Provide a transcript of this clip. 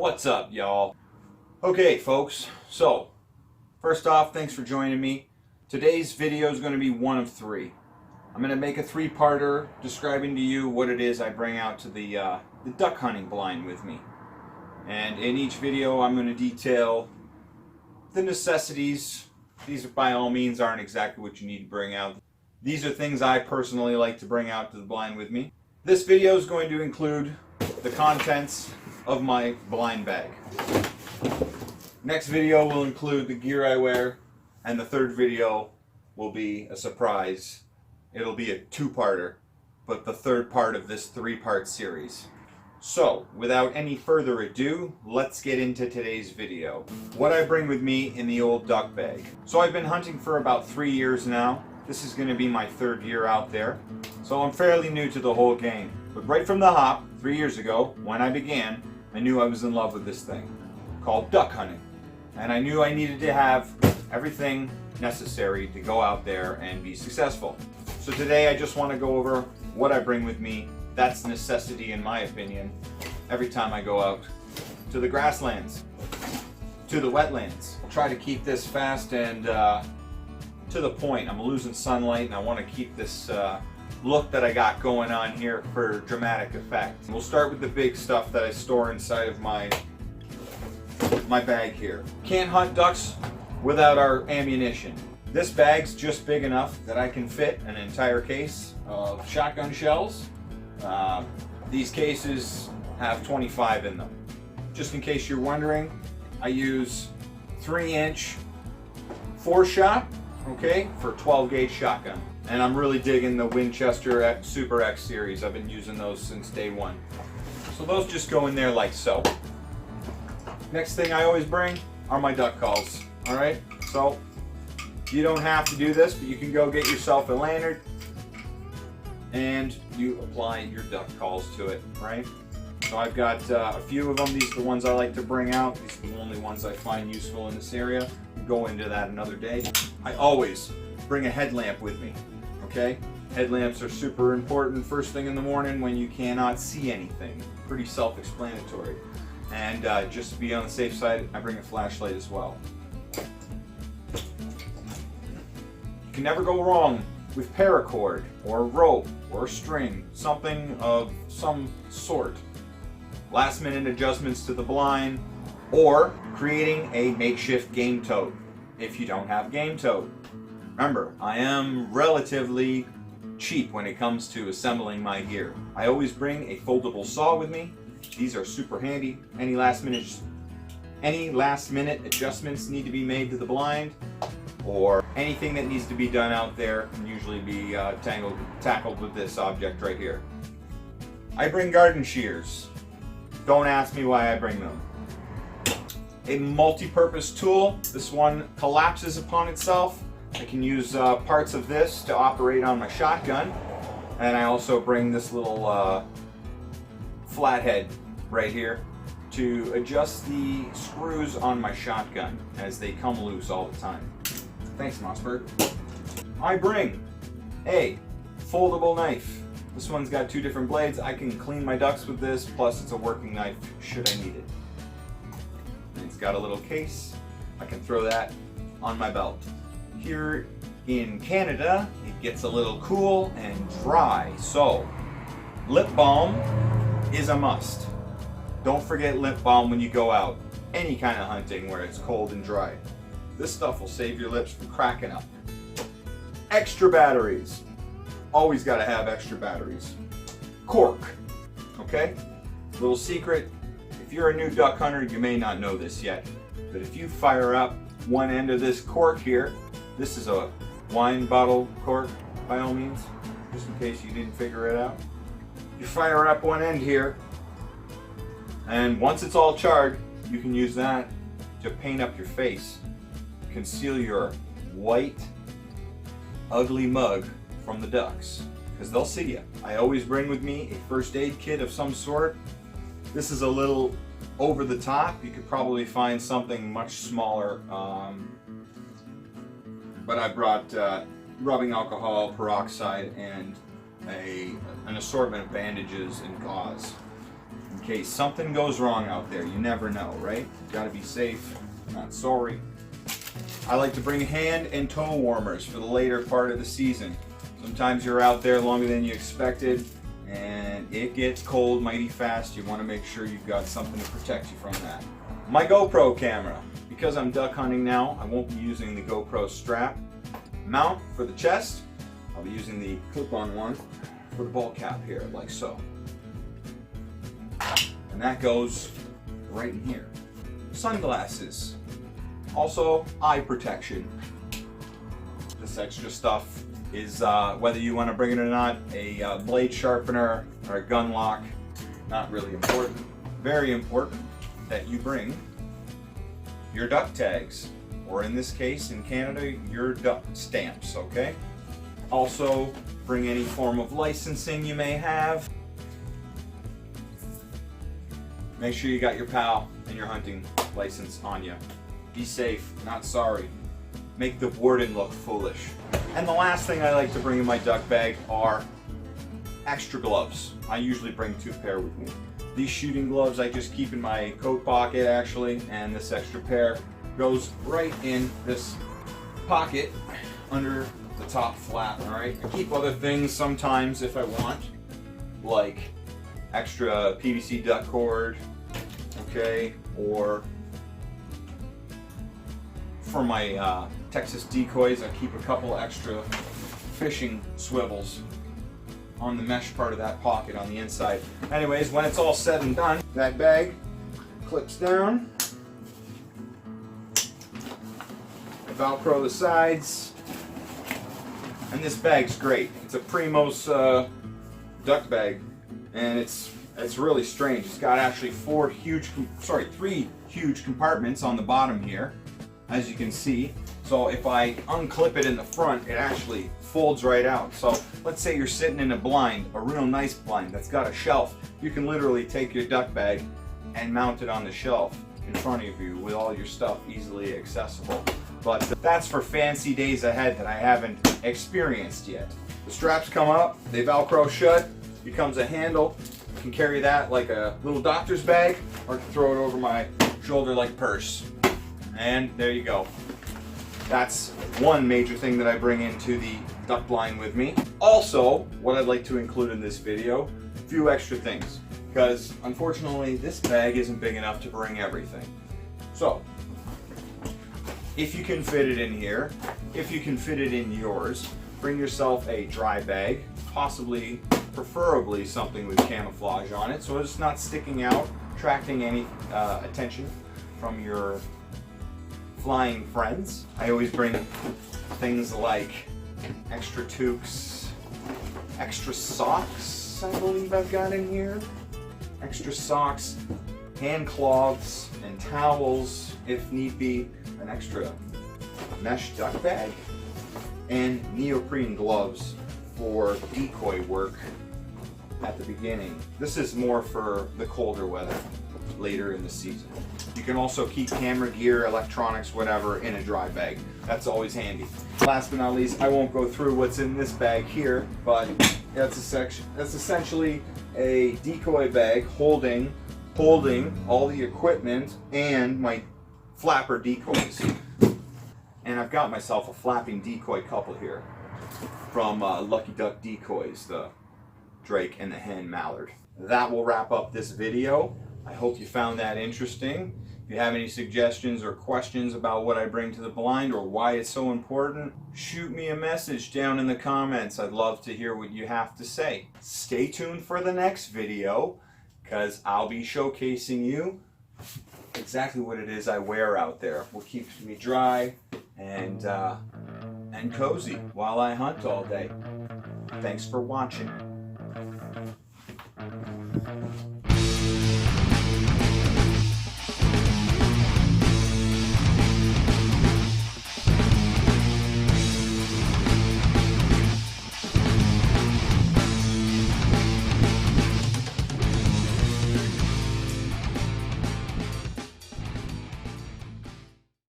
What's up, y'all? Okay, folks, so first off, thanks for joining me. Today's video is going to be one of three. I'm going to make a three-parter describing to you what it is I bring out to the duck hunting blind with me. And in each video, I'm going to detail the necessities. These, by all means, aren't exactly what you need to bring out. These are things I personally like to bring out to the blind with me. This video is going to include the contents of my blind bag. Next video will include the gear I wear, and the third video will be a surprise. It'll be a two-parter, but the third part of this three-part series. So, without any further ado, let's get into today's video. What I bring with me in the old duck bag. So I've been hunting for about 3 years now. This is going to be my third year out there. So I'm fairly new to the whole game. But right from the hop, 3 years ago, when I began, I knew I was in love with this thing called duck hunting. And I knew I needed to have everything necessary to go out there and be successful. So today I just want to go over what I bring with me. That's a necessity, in my opinion, every time I go out to the grasslands, to the wetlands. I'll try to keep this fast and to the point. I'm losing sunlight and I want to keep this look that I got going on here for dramatic effect. We'll start with the big stuff that I store inside of my bag here. Can't hunt ducks without our ammunition. This bag's just big enough that I can fit an entire case of shotgun shells. These cases have 25 in them. Just in case you're wondering, I use 3-inch 4-shot, okay, for 12-gauge shotgun. And I'm really digging the Winchester Super X series. I've been using those since day one. So those just go in there like so. Next thing I always bring are my duck calls. Alright, so you don't have to do this, but you can go get yourself a lanyard and you apply your duck calls to it, right? So I've got a few of them. These are the ones I like to bring out. These are the only ones I find useful in this area. We'll go into that another day. I always bring a headlamp with me, okay? Headlamps are super important first thing in the morning when you cannot see anything. Pretty self-explanatory. And just to be on the safe side, I bring a flashlight as well. You can never go wrong with paracord or rope or string, something of some sort. Last minute adjustments to the blind, or creating a makeshift game tote if you don't have game tote. Remember, I am relatively cheap when it comes to assembling my gear. I always bring a foldable saw with me. These are super handy. Any last minute adjustments need to be made to the blind, or anything that needs to be done out there can usually be tackled with this object right here. I bring garden shears. Don't ask me why I bring them. A multi-purpose tool. This one collapses upon itself. I can use parts of this to operate on my shotgun, and I also bring this little flathead right here to adjust the screws on my shotgun as they come loose all the time. Thanks, Mossberg. I bring a foldable knife. This one's got 2 different blades. I can clean my ducks with this, plus it's a working knife should I need it. And it's got a little case. I can throw that on my belt. Here in Canada, it gets a little cool and dry, so lip balm is a must. Don't forget lip balm when you go out, any kind of hunting where it's cold and dry. This stuff will save your lips from cracking up. Extra batteries. Always got to have extra batteries. Cork, okay? Little secret, if you're a new duck hunter, you may not know this yet, but if you fire up one end of this cork here, this is a wine bottle cork, by all means, just in case you didn't figure it out. You fire up one end here, and once it's all charred, you can use that to paint up your face, conceal your white, ugly mug from the ducks, because they'll see you. I always bring with me a first aid kit of some sort. This is a little over the top. You could probably find something much smaller, but I brought rubbing alcohol, peroxide, and an assortment of bandages and gauze. in case something goes wrong out there. You never know, right? You gotta be safe, not sorry. I like to bring hand and toe warmers for the later part of the season. Sometimes you're out there longer than you expected and it gets cold mighty fast. You want to make sure you've got something to protect you from that. My GoPro camera. Because I'm duck hunting now, I won't be using the GoPro strap mount for the chest. I'll be using the clip-on one for the ball cap here, like so. And that goes right in here. Sunglasses. Also, eye protection. This extra stuff is, whether you want to bring it or not, a blade sharpener or a gun lock, not really important. Very important that you bring your duck tags, or in this case, in Canada, your duck stamps, okay? Also, bring any form of licensing you may have. Make sure you got your PAL and your hunting license on you. Be safe, not sorry. Make the warden look foolish. And the last thing I like to bring in my duck bag are extra gloves. I usually bring 2 pair with me. These shooting gloves I just keep in my coat pocket actually, and this extra pair goes right in this pocket under the top flap, alright? I keep other things sometimes if I want, like extra PVC duck cord, okay, or for my Texas decoys, I keep a couple extra fishing swivels on the mesh part of that pocket on the inside. Anyways, when it's all said and done, that bag clips down. I Velcro the sides. And this bag's great. It's a Primos duck bag. And it's really strange. It's got actually 3 huge compartments on the bottom here, as you can see. So if I unclip it in the front, it actually folds right out. So let's say you're sitting in a blind, a real nice blind that's got a shelf. You can literally take your duck bag and mount it on the shelf in front of you with all your stuff easily accessible. But that's for fancy days ahead that I haven't experienced yet. The straps come up, they Velcro shut, becomes a handle. I can carry that like a little doctor's bag, or I can throw it over my shoulder like purse. And there you go. That's one major thing that I bring into the duck blind with me. Also, what I'd like to include in this video, a few extra things, because unfortunately this bag isn't big enough to bring everything. So, if you can fit it in here, if you can fit it in yours, bring yourself a dry bag, possibly, preferably something with camouflage on it, so it's not sticking out, attracting any attention from your flying friends. I always bring things like extra toques, extra socks, I believe I've got in here. Extra socks, hand cloths, and towels if need be, an extra mesh duck bag, and neoprene gloves for decoy work at the beginning. This is more for the colder weather later in the season. You can also keep camera gear, electronics, whatever in a dry bag. That's always handy. Last but not least, I won't go through what's in this bag here, but that's essentially a decoy bag holding all the equipment and my flapper decoys. And I've got myself a flapping decoy couple here from Lucky Duck Decoys, the Drake and the hen mallard. That will wrap up this video. I hope you found that interesting. If you have any suggestions or questions about what I bring to the blind or why it's so important, shoot me a message down in the comments. I'd love to hear what you have to say. Stay tuned for the next video, because I'll be showcasing you exactly what it is I wear out there, what keeps me dry and cozy while I hunt all day. Thanks for watching.